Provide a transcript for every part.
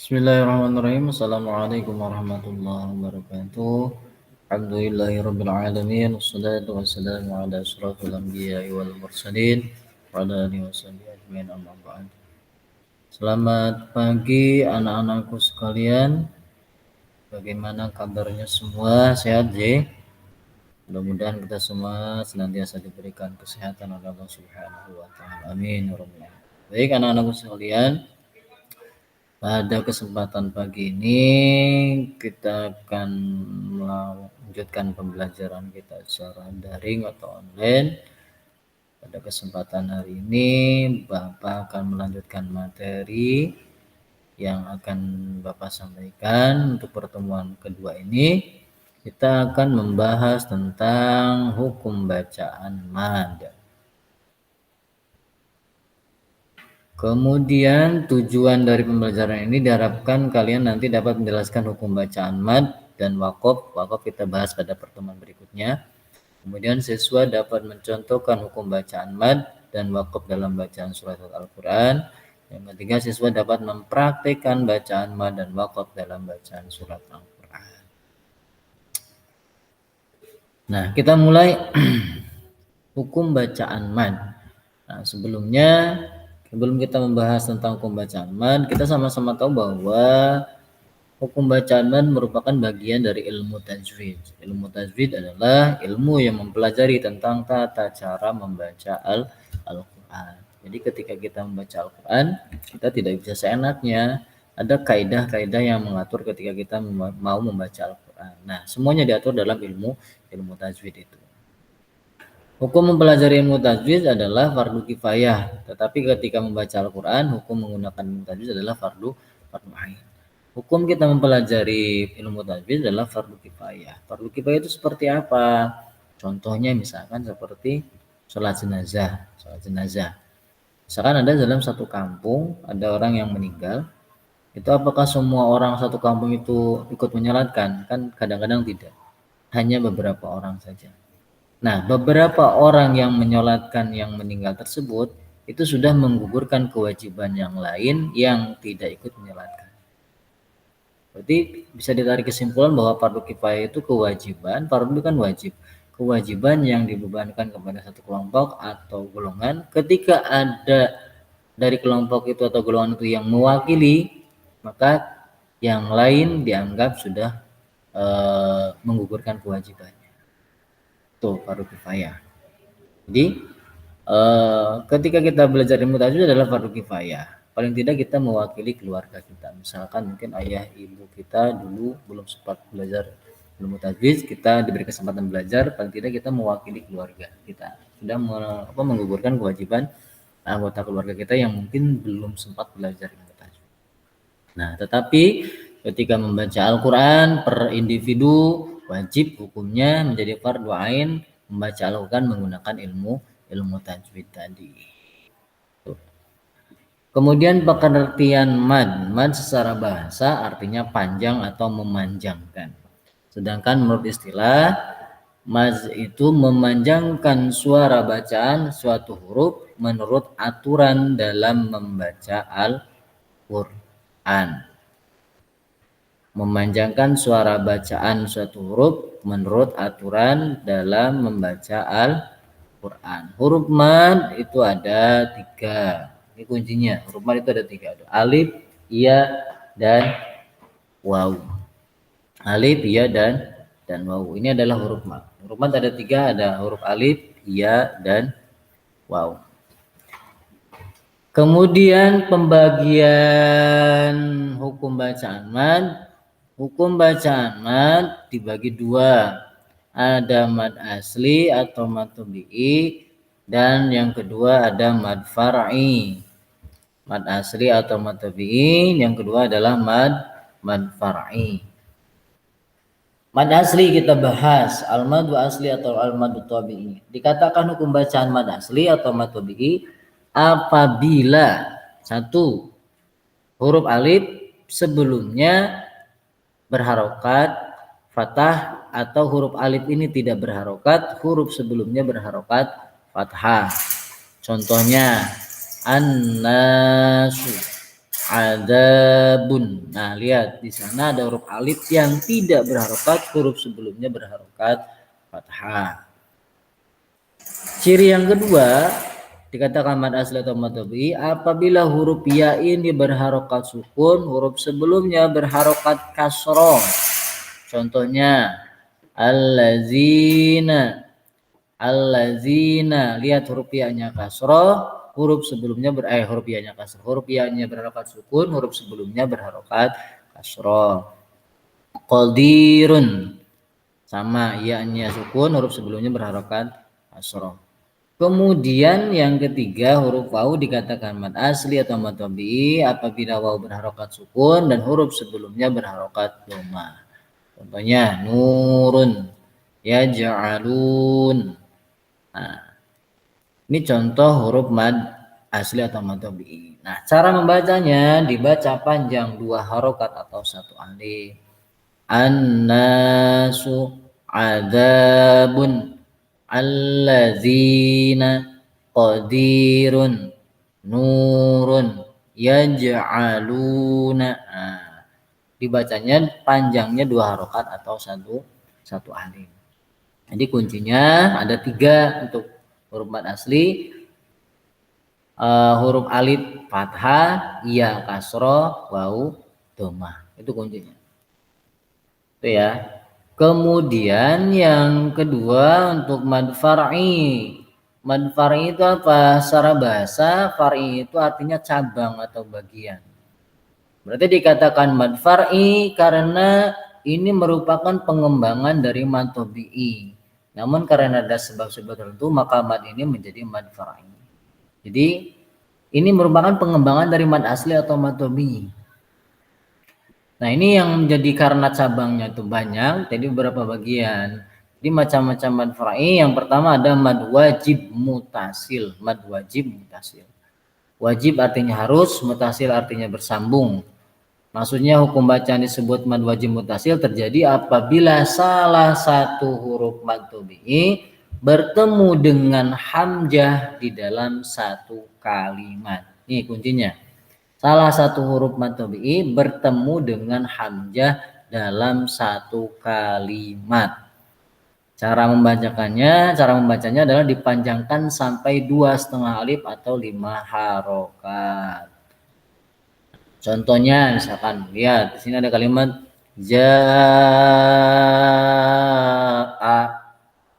Bismillahirrahmanirrahim. Assalamualaikum warahmatullahi wabarakatuh. Alhamdulillahirabbil alamin. Wassalatu wassalamu ala asyrafil anbiya'i wal mursalin wa ala alihi washabihi ajmain, amma ba'd. Selamat pagi anak-anakku sekalian. Bagaimana kabarnya semua? Sehat, Ji? Mudah-mudahan kita semua senantiasa diberikan kesehatan oleh Allah Subhanahu wa taala. Amin ya rabbal alamin. Baik anak-anakku sekalian, pada kesempatan pagi ini kita akan melanjutkan pembelajaran kita secara daring atau online. Pada kesempatan hari ini Bapak akan melanjutkan materi yang akan Bapak sampaikan. Untuk pertemuan kedua ini kita akan membahas tentang hukum bacaan mad. Kemudian tujuan dari pembelajaran ini diharapkan kalian nanti dapat menjelaskan hukum bacaan mad dan waqaf. Waqaf kita bahas pada pertemuan berikutnya. Kemudian siswa dapat mencontohkan hukum bacaan mad dan waqaf dalam bacaan surat Al-Quran. Yang ketiga, siswa dapat mempraktikkan bacaan mad dan waqaf dalam bacaan surat Al-Quran. Nah, kita mulai hukum bacaan mad. Nah, sebelum kita membahas tentang hukum bacaan mad, kita sama-sama tahu bahwa hukum bacaan mad merupakan bagian dari ilmu tajwid. Ilmu tajwid adalah ilmu yang mempelajari tentang tata cara membaca Al-Quran. Jadi ketika kita membaca Al-Quran, kita tidak bisa seenaknya. Ada kaidah-kaidah yang mengatur ketika kita mau membaca Al-Quran. Nah, semuanya diatur dalam ilmu tajwid itu. Hukum mempelajari ilmu tajwid adalah fardu kifayah, tetapi ketika membaca Al-Quran, hukum menggunakan ilmu tajwid adalah fardu ain. Hukum kita mempelajari ilmu tajwid adalah fardu kifayah. Fardu kifayah itu seperti apa? Contohnya misalkan seperti sholat jenazah. Misalkan ada dalam satu kampung ada orang yang meninggal, itu apakah semua orang satu kampung itu ikut menyolatkan? Kan kadang-kadang tidak, hanya beberapa orang saja. Nah, beberapa orang yang menyolatkan yang meninggal tersebut itu sudah menggugurkan kewajiban yang lain yang tidak ikut menyolatkan. Berarti bisa ditarik kesimpulan bahwa fardu kifayah itu kewajiban, fardu itu kan wajib. Kewajiban yang dibebankan kepada satu kelompok atau golongan, ketika ada dari kelompok itu atau golongan itu yang mewakili, maka yang lain dianggap sudah menggugurkan kewajibannya. Itu fardu kifayah. Jadi ketika kita belajar ilmu tajwid adalah fardu kifayah. Paling tidak kita mewakili keluarga kita. Misalkan mungkin ayah ibu kita dulu belum sempat belajar ilmu tajwid, kita diberi kesempatan belajar, paling tidak kita mewakili keluarga kita. Sudah menggugurkan kewajiban anggota keluarga kita yang mungkin belum sempat belajar ilmu tajwid. Nah, tetapi ketika membaca Al-Quran per individu wajib hukumnya menjadi fardu ain membaca Al-Quran menggunakan ilmu tajwid tadi. Kemudian pengertian mad. Mad secara bahasa artinya panjang atau memanjangkan. Sedangkan menurut istilah, mad itu memanjangkan suara bacaan suatu huruf menurut aturan dalam membaca Al-Quran. Memanjangkan suara bacaan suatu huruf menurut aturan dalam membaca Al-Quran. Huruf mad itu ada 3. Ini kuncinya. Huruf mad itu ada 3. Ada alif, ya, dan waw. Alif, ya, dan waw. Ini adalah huruf mad. Huruf mad ada 3. Ada huruf alif, ya, dan waw. Kemudian pembagian hukum bacaan mad. Hukum bacaan mad dibagi 2. Ada mad asli atau mad tabi'i, dan yang kedua ada mad far'i. Mad asli atau mad tabi'i, yang kedua adalah mad far'i. Mad asli kita bahas, al-mad asli atau al-mad tabi'i. Dikatakan hukum bacaan mad asli atau mad tabi'i apabila 1. huruf alif sebelumnya berharokat fathah atau huruf alif ini tidak berharokat, huruf sebelumnya berharokat fathah. Contohnya an-nasu. Adabun. Nah, lihat di sana ada huruf alif yang tidak berharokat, huruf sebelumnya berharokat fathah. Ciri yang kedua dikatakan mad asli atau mad tabi'i apabila huruf ya ini berharokat sukun, huruf sebelumnya berharokat kasroh. Contohnya allazina, allazina, lihat huruf ya-nya kasroh, huruf sebelumnya huruf ya-nya kasroh, huruf ya-nya berharokat sukun, huruf sebelumnya berharokat kasroh. Qadirun, sama ya-nya sukun, huruf sebelumnya berharokat kasroh. Kemudian yang ketiga huruf waw dikatakan mad asli atau mad tabi'i apabila waw berharokat sukun dan huruf sebelumnya berharokat dhamma. Contohnya nurun, yaj'alun. Nah, ini contoh huruf mad asli atau mad tabi'i. Nah, cara membacanya dibaca panjang 2 harokat atau 1 alif. An-nasu adzabun, allazina qadirun, nurun, yaj'aluna. Nah, dibacanya panjangnya 2 harokat atau satu alif. Jadi kuncinya ada 3 untuk huruf mad asli, huruf alif fathah, ya kasroh, waw dhammah. Itu kuncinya. Itu ya. Kemudian yang kedua untuk mad far'i. Mad far'i itu apa? Secara bahasa far'i itu artinya cabang atau bagian. Berarti dikatakan mad far'i karena ini merupakan pengembangan dari mad tabi'i. Namun karena ada sebab-sebab tertentu maka mad ini menjadi mad far'i. Jadi ini merupakan pengembangan dari mad asli atau mad tabi'i. Nah, ini yang menjadi karena cabangnya itu banyak, jadi beberapa bagian. Jadi macam-macam mad far'i. Yang pertama ada mad wajib mutasil. Mad wajib mutasil. Wajib artinya harus, mutasil artinya bersambung. Maksudnya hukum bacaan disebut mad wajib mutasil terjadi apabila salah satu huruf mad tabi'i bertemu dengan hamzah di dalam satu kalimat. Ini kuncinya. Salah satu huruf mad tabi'i bertemu dengan hamzah dalam satu kalimat. Cara membacanya adalah dipanjangkan sampai 2,5 alif atau 5 harokat. Contohnya misalkan lihat di sini ada kalimat jaa.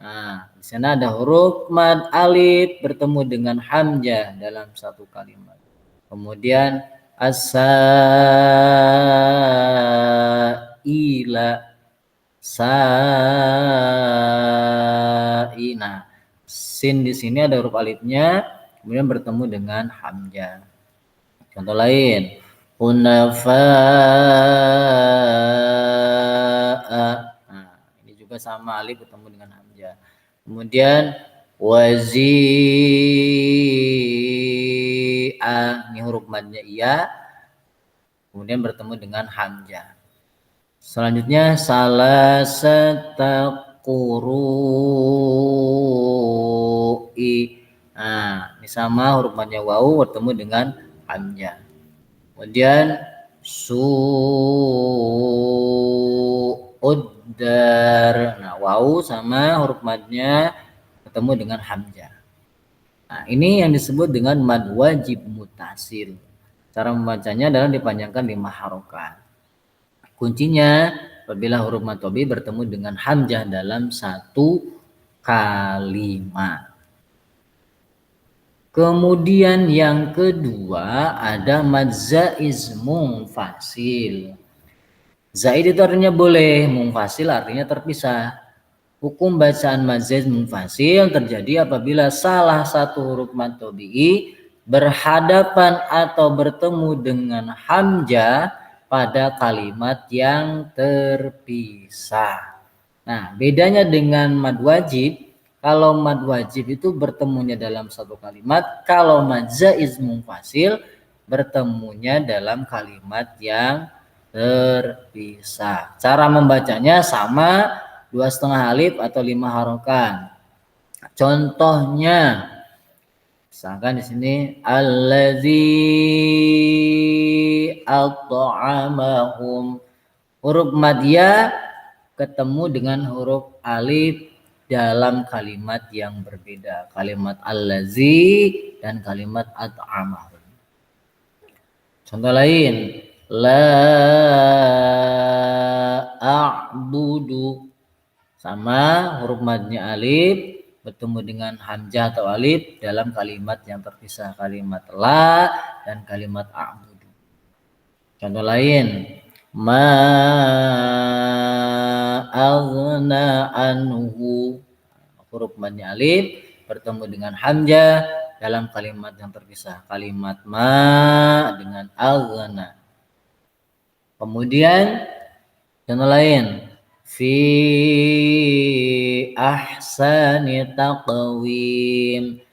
Nah, di sana ada huruf mad alif bertemu dengan hamzah dalam satu kalimat. Kemudian as-sa'ila, sa'ina. Sin di sini ada huruf alifnya kemudian bertemu dengan hamzah. Contoh lain, hunafa'a. Nah, ini juga sama alif bertemu dengan hamzah. Kemudian wazi'a, ini huruf madnya iya kemudian bertemu dengan hamzah. Selanjutnya salasata quru'i. Nah, ini sama huruf madnya wawu bertemu dengan hamzah. Kemudian su'uddar. Nah, wawu sama huruf madnya bertemu dengan hamzah. Nah, ini yang disebut dengan mad wajib mutasil. Cara membacanya adalah dipanjangkan 5 harokat. Kuncinya apabila huruf mad tabi'i bertemu dengan hamzah dalam satu kalimat. Kemudian yang kedua ada mad zaiz munfasil. Zaid itu artinya boleh, munfasil artinya terpisah. Hukum bacaan mad zaiz munfasil terjadi apabila salah satu huruf mad tabi'i berhadapan atau bertemu dengan hamzah pada kalimat yang terpisah. Nah, bedanya dengan mad wajib, kalau mad wajib itu bertemunya dalam satu kalimat, kalau mad zaiz munfasil bertemunya dalam kalimat yang terpisah. Cara membacanya sama, 2,5 alif atau 5 harokat. Contohnya, misalkan di sini allazina at'amahum. Huruf mad ya ketemu dengan huruf alif dalam kalimat yang berbeda. Kalimat allazi dan kalimat at'amahum. Contoh lain, la a'budu, sama huruf madnya alif bertemu dengan hamzah atau alif dalam kalimat yang terpisah, kalimat la dan kalimat a'budu. Contoh lain, ma aghna anhu, huruf madnya alif bertemu dengan hamzah dalam kalimat yang terpisah, kalimat ma dengan aghna. Kemudian contoh lain, fi ahsani taqwim,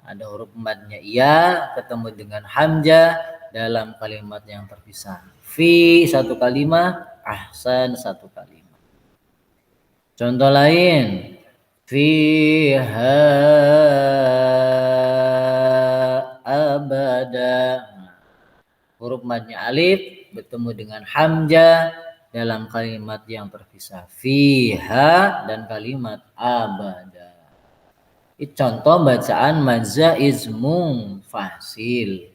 ada huruf madnya iya ketemu dengan hamzah dalam kalimat yang terpisah. Fi satu kalimat, ahsan satu kalimat. Contoh lain, fiha abada, huruf madnya alif bertemu dengan hamzah dalam kalimat yang terpisah, fiha dan kalimat abada. Ini contoh bacaan madza ismung fasil.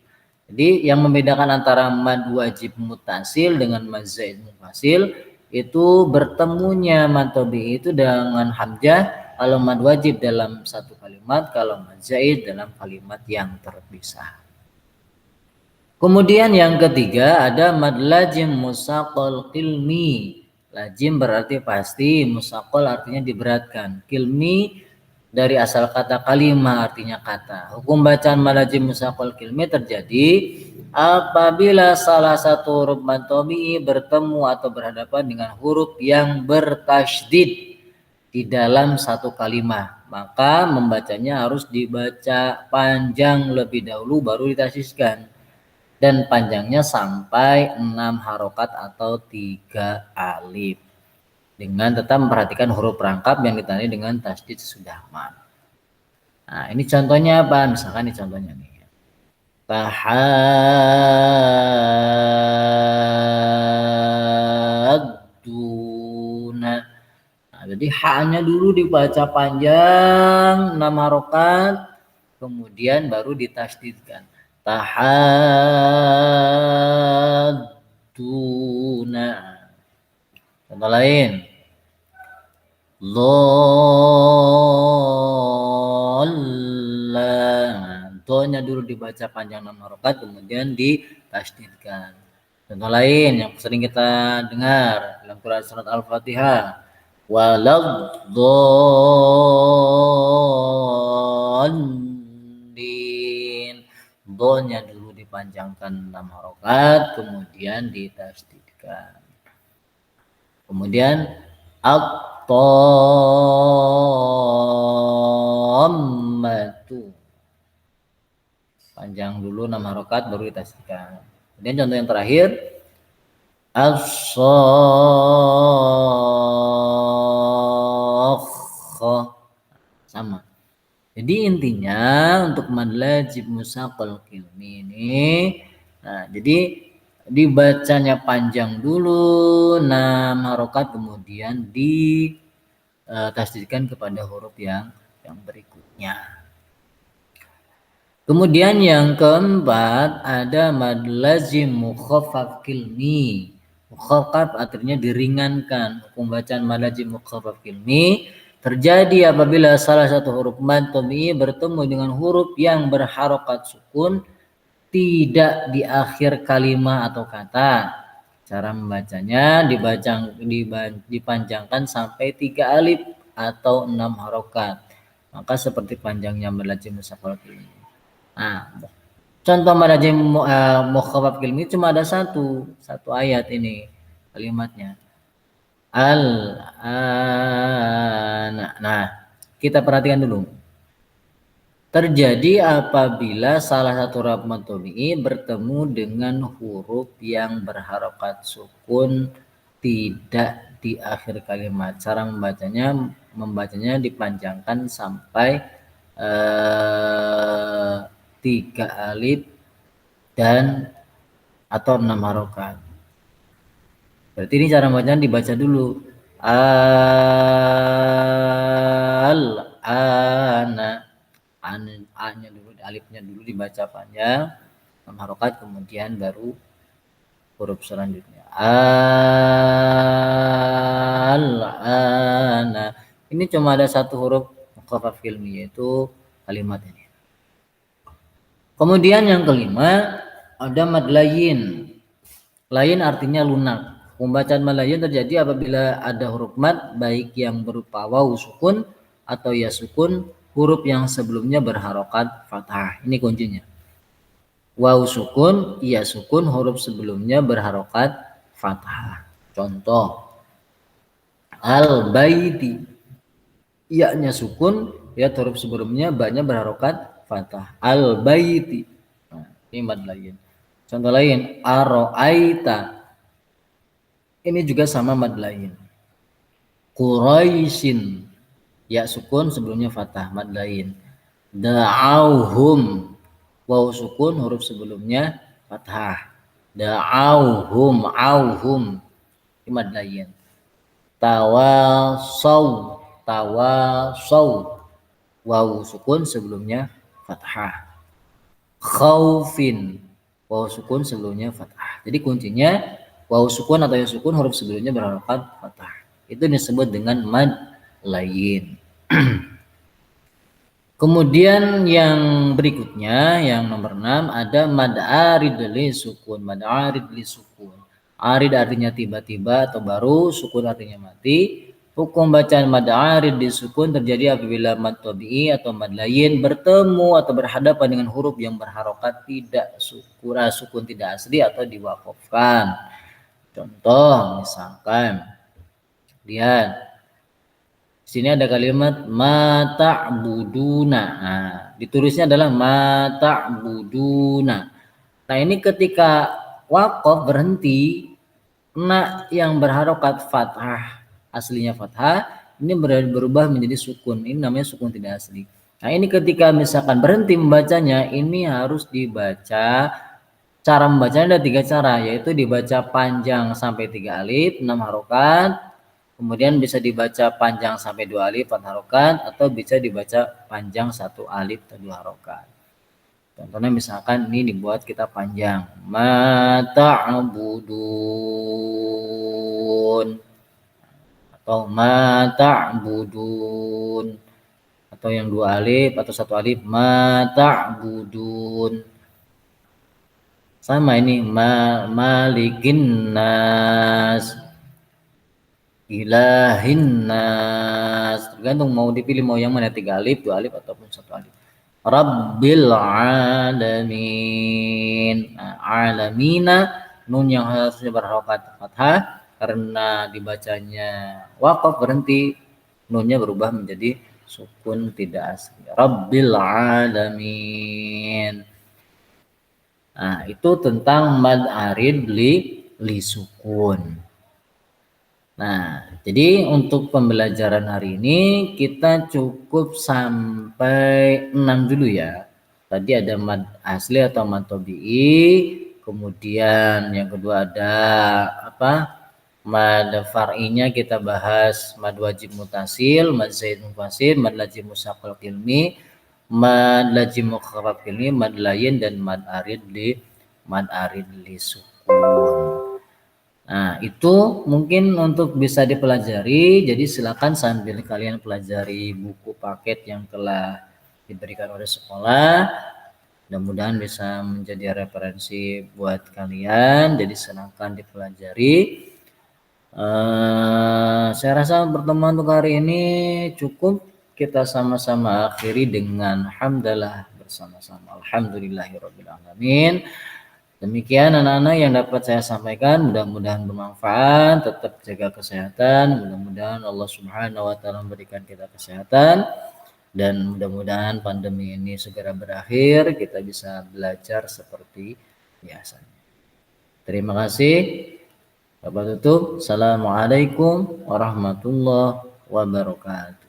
Jadi yang membedakan antara mad wajib mutasil dengan madza ismung fasil itu bertemunya mad tabi'i itu dengan hamzah kalau mad wajib dalam satu kalimat, kalau mad zaid dalam kalimat yang terpisah. Kemudian yang ketiga ada mad lazim musaqqal qilmi. Lazim berarti pasti, musaqqal artinya diberatkan. Qilmi dari asal kata kalimah artinya kata. Hukum bacaan mad lazim musaqqal qilmi terjadi apabila salah satu huruf mad tabi'i bertemu atau berhadapan dengan huruf yang bertasydid di dalam satu kalimat, maka membacanya harus dibaca panjang lebih dahulu baru ditasydidkan. Dan panjangnya sampai 6 harokat atau 3 alif. Dengan tetap memperhatikan huruf rangkap yang ditandai dengan tasydid sesudah mad. Nah, ini contohnya apa? Misalkan ini contohnya nih. Tahadduna. Nah, jadi haknya dulu dibaca panjang 6 harokat, kemudian baru ditasydidkan. Tahadduna. Contoh lain, dhalla. Donya dulu dibaca panjang 6 harokat, kemudian ditasydidkan. Contoh lain yang sering kita dengar dalam Quran surat Al-Fatihah, waladhdallin. Donya dulu dipanjangkan 6 harokat, kemudian ditasydidkan. Kemudian at-tammatu, panjang dulu 6 harokat baru ditasydidkan. Kemudian contoh yang terakhir as-sakhah, sama. Jadi intinya untuk mad lazim musaqqal qilmi ini, nah jadi dibacanya panjang dulu 6 harokat, kemudian ditasydidkan kepada huruf yang berikutnya. Kemudian yang keempat ada mad lazim mukhaffaf qilmi. Mukhaffaf artinya diringankan. Hukum bacaan mad lazim mukhaffaf qilmi terjadi apabila salah satu huruf mad tabi'i bertemu dengan huruf yang berharokat sukun tidak di akhir kalimat atau kata. Cara membacanya dipanjangkan sampai 3 alif atau 6 harokat. Maka seperti panjangnya mad lazim musaqqal qilmi. Nah, contoh mad lazim mukhaffaf qilmi cuma ada satu ayat ini kalimatnya. Nah, kita perhatikan dulu. Terjadi apabila salah satu huruf mad tabi'i bertemu dengan huruf yang berharokat sukun tidak di akhir kalimat. Cara membacanya dipanjangkan sampai 3 alif dan atau 6 harokat. Berarti ini cara bacaan dibaca dulu. Al-ana. A-nya dulu, alifnya dulu dibaca panjang, 6 harokat, kemudian baru huruf selanjutnya. Al-ana. Ini cuma ada satu huruf mukhafaf ilmi, yaitu kalimat ini. Kemudian yang kelima ada mad layin. Layin artinya lunak. Pembacaan mad layin terjadi apabila ada huruf mad baik yang berupa waw sukun atau ya sukun, huruf yang sebelumnya berharokat fathah. Ini kuncinya. Waw sukun, ya sukun, huruf sebelumnya berharokat fathah. Contoh al baiti, iya-nya sukun, ya huruf sebelumnya ba-nya berharokat fathah. Al baiti. Nah, ini mad layin. Contoh lain, aro'aita. Ini juga sama mad layin. Quraisyin, ya sukun sebelumnya fathah, mad layin. Da'auhum, waw sukun, huruf sebelumnya fathah. Da'auhum, auhum, ini mad layin. Tawasaw, tawasaw, waw sukun sebelumnya fathah. Khaufin, waw sukun sebelumnya fathah. Jadi kuncinya waw sukun atau ya sukun, huruf sebelumnya berharokat fathah. Itu disebut dengan mad layin. Kemudian yang berikutnya, yang nomor 6, ada mad arid li sukun. Mad arid li sukun. Arid artinya tiba-tiba atau baru, sukun artinya mati. Hukum bacaan mad arid li sukun terjadi apabila mad tabi'i atau mad layin bertemu atau berhadapan dengan huruf yang berharokat tidak sukun tidak asli atau diwakafkan. Contoh misalkan, lihat. Di sini ada kalimat ma ta'buduna. Nah, ditulisnya adalah ma ta'buduna. Nah, ini ketika waqaf berhenti, na yang berharokat fathah, aslinya fathah, ini berubah menjadi sukun. Ini namanya sukun tidak asli. Nah, ini ketika misalkan berhenti membacanya, ini harus dibaca. Cara membacanya ada 3 cara, yaitu dibaca panjang sampai 3 alif, 6 harokat. Kemudian bisa dibaca panjang sampai 2 alif 4 harokat, atau bisa dibaca panjang 1 alif atau 2 harokat. Contohnya misalkan ini dibuat kita panjang. Ma ta'budun, atau ma ta'budun, atau yang 2 alif atau 1 alif ma ta'budun. Sama ini malikin nas, ilahin nas, tergantung mau dipilih mau yang mana, 3 alif, 2 alif ataupun 1 alif. Rabbil alamin. Nah, alamina, nun yang harusnya berharokat fathah karena dibacanya waqaf berhenti, nunnya berubah menjadi sukun tidak asli. Rabbil alamin. Nah, itu tentang mad arid li sukun. Nah, jadi untuk pembelajaran hari ini kita cukup sampai 6 dulu ya. Tadi ada mad asli atau mad tabi'i, kemudian yang kedua ada apa? Mad far'inya kita bahas mad wajib mutasil, mad zaid munfasil, mad lazim musaqqal ilmi, mad lazim mukhafaf ilmi, mad layin, dan mad arid li sukun. Nah, itu mungkin untuk bisa dipelajari. Jadi silakan sambil kalian pelajari buku paket yang telah diberikan oleh sekolah. Mudah-mudahan bisa menjadi referensi buat kalian. Jadi silakan dipelajari. Saya rasa pertemuan untuk hari ini cukup. Kita sama-sama akhiri dengan hamdalah bersama-sama. Alhamdulillahirabbil alamin. Demikian anak-anak yang dapat saya sampaikan, mudah-mudahan bermanfaat, tetap jaga kesehatan, mudah-mudahan Allah Subhanahu wa taala memberikan kita kesehatan, dan mudah-mudahan pandemi ini segera berakhir, kita bisa belajar seperti biasanya. Terima kasih. Bapak tutup. Assalamualaikum warahmatullahi wabarakatuh.